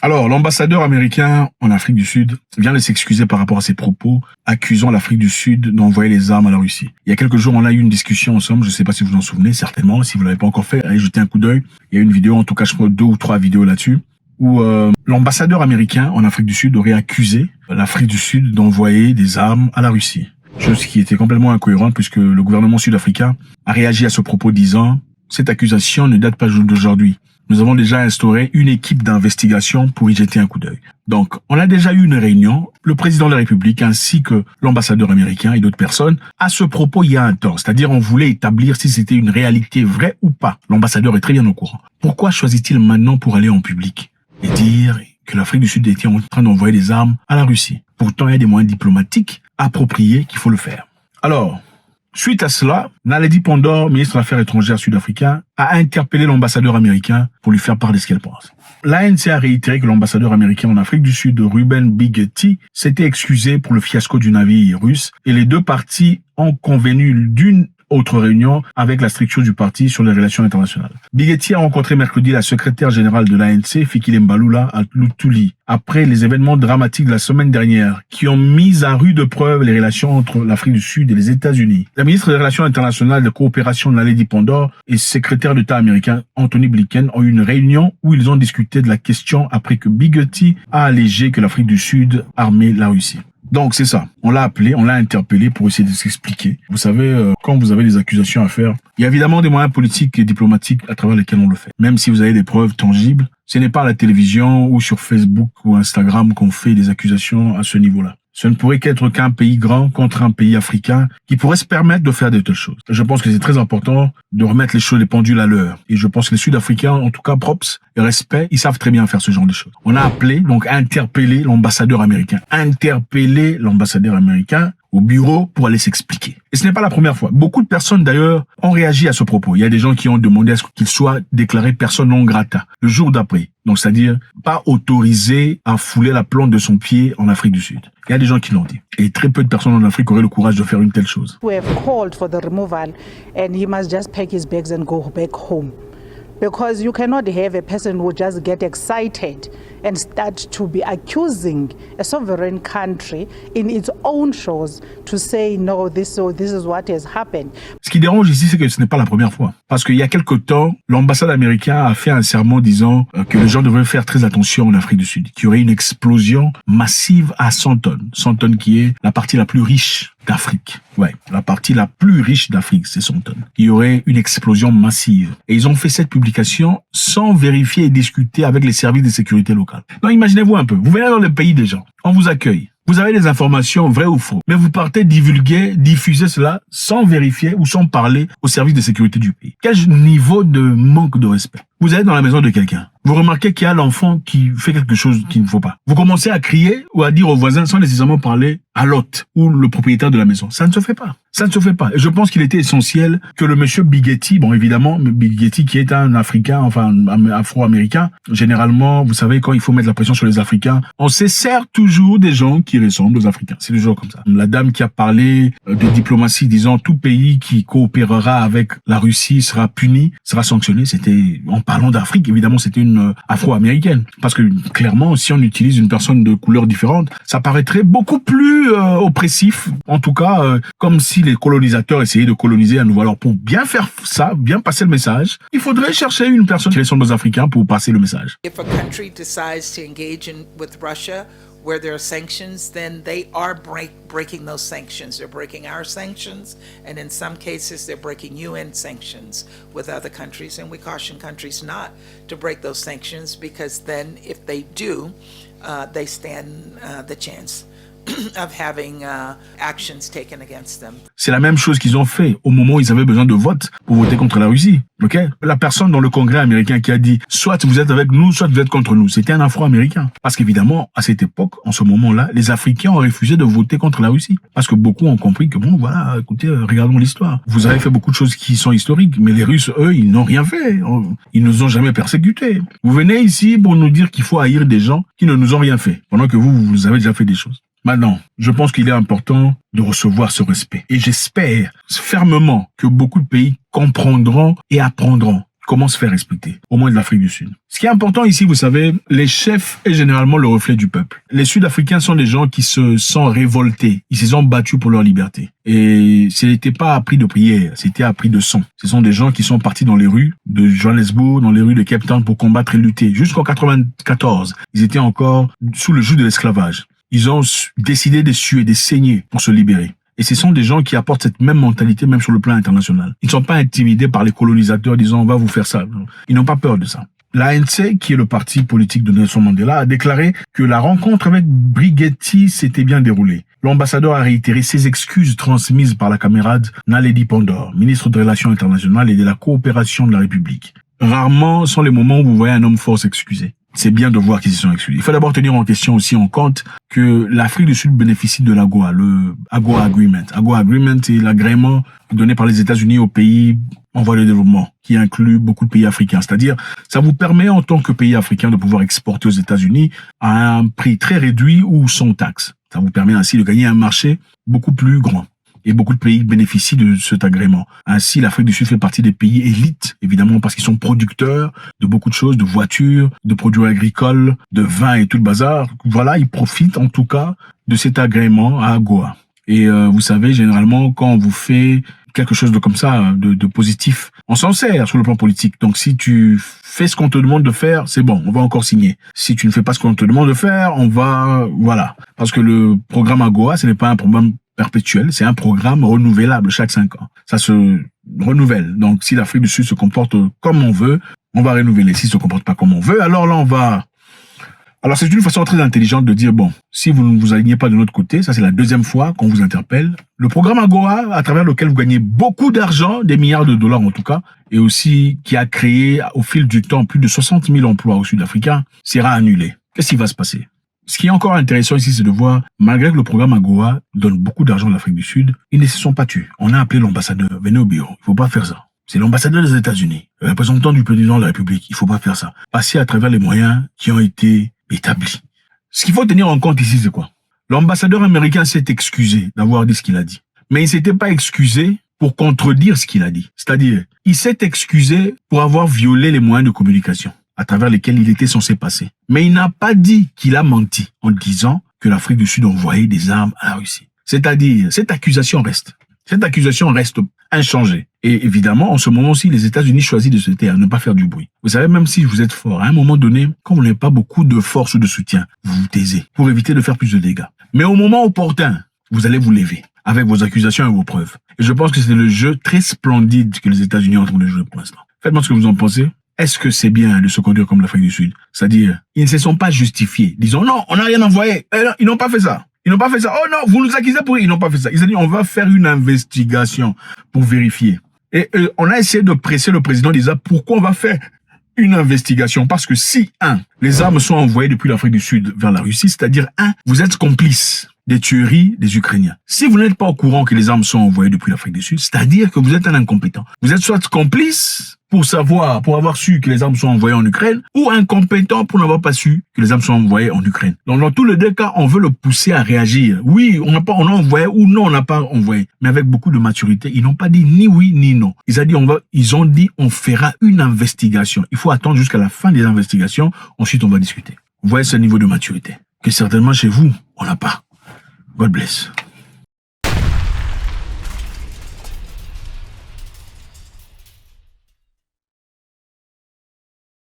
Alors, l'ambassadeur américain en Afrique du Sud vient de s'excuser par rapport à ses propos, accusant l'Afrique du Sud d'envoyer les armes à la Russie. Il y a quelques jours, on a eu une discussion ensemble, je ne sais pas si vous vous en souvenez, certainement. Si vous ne l'avez pas encore fait, allez jeter un coup d'œil. Il y a une vidéo, en tout cas, je crois 2 ou 3 vidéos là-dessus, où l'ambassadeur américain en Afrique du Sud aurait accusé l'Afrique du Sud d'envoyer des armes à la Russie. Chose qui était complètement incohérente puisque le gouvernement sud-africain a réagi à ce propos disant « Cette accusation ne date pas d'aujourd'hui. Nous avons déjà instauré une équipe d'investigation pour y jeter un coup d'œil. » Donc, on a déjà eu une réunion, le président de la République ainsi que l'ambassadeur américain et d'autres personnes. À ce propos, il y a un temps, c'est-à-dire on voulait établir si c'était une réalité vraie ou pas. L'ambassadeur est très bien au courant. Pourquoi choisit-il maintenant pour aller en public et dire que l'Afrique du Sud était en train d'envoyer des armes à la Russie? Pourtant, il y a des moyens diplomatiques appropriés qu'il faut le faire. Alors, suite à cela, Naledi Pandor, ministre des Affaires étrangères sud-africain, a interpellé l'ambassadeur américain pour lui faire part de ce qu'elle pense. L'ANC a réitéré que l'ambassadeur américain en Afrique du Sud, Ruben Biggetti, s'était excusé pour le fiasco du navire russe et les deux parties ont convenu d'une autre réunion avec la structure du parti sur les relations internationales. Biggetti a rencontré mercredi la secrétaire générale de l'ANC, Fikile Mbalula, à Lutuli, après les événements dramatiques de la semaine dernière qui ont mis à rude preuve les relations entre l'Afrique du Sud et les États-Unis. La ministre des Relations internationales de coopération Naledi Pandor et secrétaire d'État américain Anthony Blinken ont eu une réunion où ils ont discuté de la question après que Biggetti a allégé que l'Afrique du Sud armait la Russie. Donc c'est ça, on l'a appelé, on l'a interpellé pour essayer de s'expliquer. Vous savez, quand vous avez des accusations à faire, il y a évidemment des moyens politiques et diplomatiques à travers lesquels on le fait. Même si vous avez des preuves tangibles, ce n'est pas à la télévision ou sur Facebook ou Instagram qu'on fait des accusations à ce niveau-là. Ce ne pourrait qu'être qu'un pays grand contre un pays africain qui pourrait se permettre de faire de telles choses. Je pense que c'est très important de remettre les choses, les pendules à l'heure. Et je pense que les Sud-Africains, en tout cas props et respect, ils savent très bien faire ce genre de choses. On a appelé, donc interpellé l'ambassadeur américain. Interpellé l'ambassadeur américain au bureau pour aller s'expliquer. Et ce n'est pas la première fois. Beaucoup de personnes, d'ailleurs, ont réagi à ce propos. Il y a des gens qui ont demandé à ce qu'il soit déclaré persona non grata le jour d'après. Donc, c'est-à-dire pas autorisé à fouler la plante de son pied en Afrique du Sud. Il y a des gens qui l'ont dit. Et très peu de personnes en Afrique auraient le courage de faire une telle chose. We have called for the removal and he must just pack his bags and go back home. Because you cannot have a person who just get excited and start to be accusing a sovereign country in its own shores to say, no, this is what has happened. Ce qui dérange ici, c'est que ce n'est pas la première fois. Parce qu'il y a quelque temps, l'ambassade américaine a fait un serment disant que les gens devraient faire très attention en Afrique du Sud, qu'il y aurait une explosion massive à 100 tonnes. 100 tonnes qui est la partie la plus riche d'Afrique. Ouais, la partie la plus riche d'Afrique, c'est 100 tonnes. Il y aurait une explosion massive. Et ils ont fait cette publication sans vérifier et discuter avec les services de sécurité locale. Donc imaginez-vous un peu, vous venez dans le pays des gens, on vous accueille. Vous avez des informations vraies ou fausses, mais vous partez divulguer, diffuser cela sans vérifier ou sans parler au service de sécurité du pays. Quel niveau de manque de respect. Vous êtes dans la maison de quelqu'un. Vous remarquez qu'il y a l'enfant qui fait quelque chose qu'il ne faut pas. Vous commencez à crier ou à dire aux voisins sans nécessairement parler à l'hôte ou le propriétaire de la maison. Ça ne se fait pas. Ça ne se fait pas. Et je pense qu'il était essentiel que le monsieur Biggetti, bon évidemment, Biggetti qui est un Africain, enfin Afro-Américain, généralement, vous savez, quand il faut mettre la pression sur les Africains, on se sert toujours des gens qui ressemblent aux Africains. C'est toujours comme ça. La dame qui a parlé de diplomatie, disant tout pays qui coopérera avec la Russie sera puni, sera sanctionné, c'était, en parlant d'Afrique, évidemment, c'était une Afro-Américaine. Parce que clairement, si on utilise une personne de couleur différente, ça paraîtrait beaucoup plus oppressif, en tout cas, comme si les colonisateurs essayaient de coloniser à nouveau. Alors pour bien faire ça, bien passer le message, il faudrait chercher une personne qui ressemble aux Africains pour passer le message. If a country decides to engage with Russia where there are sanctions, then they are breaking those sanctions. They're breaking our sanctions, and in some cases they're breaking UN sanctions with other countries, and we caution countries not to break those sanctions because then if they do, they stand the chance of having actions taken against them. C'est la même chose qu'ils ont fait au moment où ils avaient besoin de vote pour voter contre la Russie. Ok? La personne dans le Congrès américain qui a dit soit vous êtes avec nous, soit vous êtes contre nous, c'était un Afro-américain. Parce qu'évidemment, à cette époque, en ce moment-là, les Africains ont refusé de voter contre la Russie. Parce que beaucoup ont compris que bon, voilà, écoutez, regardons l'histoire. Vous avez fait beaucoup de choses qui sont historiques, mais les Russes, eux, ils n'ont rien fait. Ils nous ont jamais persécutés. Vous venez ici pour nous dire qu'il faut haïr des gens qui ne nous ont rien fait, pendant que vous avez déjà fait des choses. Maintenant, je pense qu'il est important de recevoir ce respect. Et j'espère fermement que beaucoup de pays comprendront et apprendront comment se faire respecter, au moins de l'Afrique du Sud. Ce qui est important ici, vous savez, les chefs est généralement le reflet du peuple. Les Sud-Africains sont des gens qui se sont révoltés, ils se sont battus pour leur liberté. Et ce n'était pas à prix de prière, c'était à prix de sang. Ce sont des gens qui sont partis dans les rues de Johannesburg, dans les rues de Cape Town pour combattre et lutter. Jusqu'en 94, ils étaient encore sous le joug de l'esclavage. Ils ont décidé de suer, de saigner pour se libérer. Et ce sont des gens qui apportent cette même mentalité, même sur le plan international. Ils ne sont pas intimidés par les colonisateurs disant « on va vous faire ça ». Ils n'ont pas peur de ça. L'ANC, qui est le parti politique de Nelson Mandela, a déclaré que la rencontre avec Brigetti s'était bien déroulée. L'ambassadeur a réitéré ses excuses transmises par la camarade Naledi Pandor, ministre des Relations internationales et de la coopération de la République. Rarement sont les moments où vous voyez un homme fort s'excuser. C'est bien de voir qu'ils se sont excusés. Il faut d'abord tenir en question aussi en compte que l'Afrique du Sud bénéficie de l'AGOA, le AGOA Agreement. AGOA Agreement est l'agrément donné par les États-Unis aux pays en voie de développement, qui inclut beaucoup de pays africains. C'est-à-dire, ça vous permet en tant que pays africain de pouvoir exporter aux États-Unis à un prix très réduit ou sans taxe. Ça vous permet ainsi de gagner un marché beaucoup plus grand. Et beaucoup de pays bénéficient de cet agrément. Ainsi, l'Afrique du Sud fait partie des pays élites, évidemment, parce qu'ils sont producteurs de beaucoup de choses, de voitures, de produits agricoles, de vin et tout le bazar. Voilà, ils profitent en tout cas de cet agrément à AGOA. Et vous savez, généralement, quand on vous fait quelque chose de comme ça, de positif, on s'en sert sur le plan politique. Donc, si tu fais ce qu'on te demande de faire, c'est bon, on va encore signer. Si tu ne fais pas ce qu'on te demande de faire, on va... Voilà. Parce que le programme AGOA, ce n'est pas un programme perpétuel, c'est un programme renouvelable chaque 5 ans. Ça se renouvelle. Donc, si l'Afrique du Sud se comporte comme on veut, on va renouveler. S'il se comporte pas comme on veut, alors là, on va... Alors, c'est une façon très intelligente de dire, bon, si vous ne vous alignez pas de notre côté, ça c'est la deuxième fois qu'on vous interpelle. Le programme AGOA, à travers lequel vous gagnez beaucoup d'argent, des milliards de dollars en tout cas, et aussi qui a créé au fil du temps plus de 60 000 emplois aux Sud-Africains, sera annulé. Qu'est-ce qui va se passer? Ce qui est encore intéressant ici, c'est de voir, malgré que le programme AGOA donne beaucoup d'argent à l'Afrique du Sud, ils ne se sont pas tus. On a appelé l'ambassadeur, venez au bureau, il faut pas faire ça. C'est l'ambassadeur des États-Unis, le représentant du président de la République, il faut pas faire ça. Passer à travers les moyens qui ont été établis. Ce qu'il faut tenir en compte ici, c'est quoi? L'ambassadeur américain s'est excusé d'avoir dit ce qu'il a dit. Mais il s'était pas excusé pour contredire ce qu'il a dit. C'est-à-dire, il s'est excusé pour avoir violé les moyens de communication à travers lesquels il était censé passer. Mais il n'a pas dit qu'il a menti en disant que l'Afrique du Sud envoyait des armes à la Russie. C'est-à-dire, cette accusation reste inchangée. Et évidemment, en ce moment-ci, les États-Unis choisissent de se taire, ne pas faire du bruit. Vous savez, même si vous êtes fort, à un moment donné, quand vous n'avez pas beaucoup de force ou de soutien, vous vous taisez pour éviter de faire plus de dégâts. Mais au moment opportun, vous allez vous lever avec vos accusations et vos preuves. Et je pense que c'est le jeu très splendide que les États-Unis sont en train de jouer pour l'instant. Faites-moi ce que vous en pensez. Est-ce que c'est bien de se conduire comme l'Afrique du Sud? C'est-à-dire, ils ne se sont pas justifiés. Disons, non, on n'a rien envoyé. Non, ils n'ont pas fait ça. Ils n'ont pas fait ça. Oh non, vous nous accusez pour... Ils n'ont pas fait ça. Ils ont dit, on va faire une investigation pour vérifier. Et on a essayé de presser le président disant, pourquoi on va faire une investigation? Parce que si, les armes sont envoyées depuis l'Afrique du Sud vers la Russie, c'est-à-dire, vous êtes complice des tueries des Ukrainiens. Si vous n'êtes pas au courant que les armes sont envoyées depuis l'Afrique du Sud, c'est-à-dire que vous êtes un incompétent. Vous êtes soit complice pour avoir su que les armes sont envoyées en Ukraine, ou incompétent pour n'avoir pas su que les armes sont envoyées en Ukraine. Donc, dans tous les deux cas, on veut le pousser à réagir. Oui, on a envoyé, ou non, on n'a pas envoyé. Mais avec beaucoup de maturité, ils n'ont pas dit ni oui, ni non. Ils ont dit, on fera une investigation. Il faut attendre jusqu'à la fin des investigations. Ensuite, on va discuter. Vous voyez ce niveau de maturité que certainement chez vous, on n'a pas. God bless.